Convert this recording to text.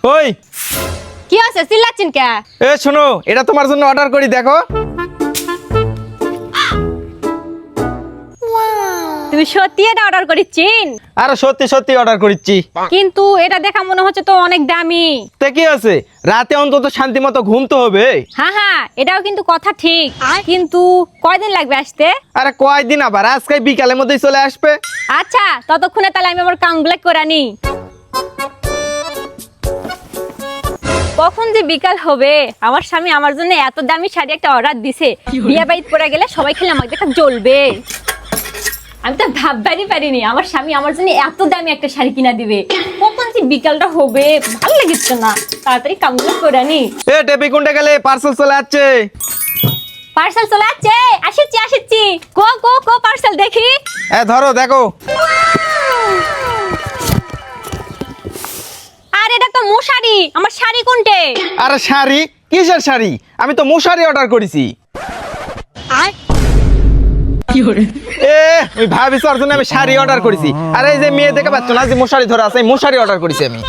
কই কি আছে চিল্লাচ্ছেন কে? এ শোনো, এটা তোমার জন্য অর্ডার করি, দেখো। তুমি সত্যি এটা অর্ডার করেছিন? আরে সত্যি সত্যি অর্ডার করিচ্ছি। কিন্তু এটা দেখা মনে হচ্ছে তো অনেক দামি। তে কি আছে, রাতে অন্তত শান্তি মতো ঘুম তো হবে। হ্যাঁ, এটাও কিন্তু কথা ঠিক, কিন্তু কয়দিন লাগবে আসতে? আরে কয়দিন, আবার আজকে বিকালের মধ্যেই চলে আসবে। আচ্ছা, ততক্ষণে তাহলে আমি আমার কামগুলো করে নি। কখন যে বিকাল হবে, আমার স্বামী আমার জন্য এত দামি শাড়ি একটা অর্ডার দিছে, বিয়ে বাড়িতে পরে গেলে সবাই খেলে আমাকে দেখা জ্বলবে। আমি তো ভাববারই পারিনি আমার স্বামী আমার জন্য এত দামি একটা শাড়ি কিনা দিবে। কখন যে বিকালটা হবে, ভালো লাগছে না, তাড়াতাড়ি কামগুলো করে নি। এ টেপি কোনটা গেলে, পার্সেল চলে আসছে। পার্সেল চলে আসছে, আসছি। কো কো কো পার্সেল দেখি। এ ধরো, দেখো। আর এটা তো মশারি, আমার শাড়ি কোনটে? আরে শাড়ি? কিসের শাড়ি? আমি তো মশারি অর্ডার করেছি। ওই ভাবিস ওর জন্য আমি শাড়ি অর্ডার করেছি। আরে এই যে মেয়ে দেখে পাচ্ছ না যে মশারি ধরা আছে, এই মশারি অর্ডার করেছি আমি।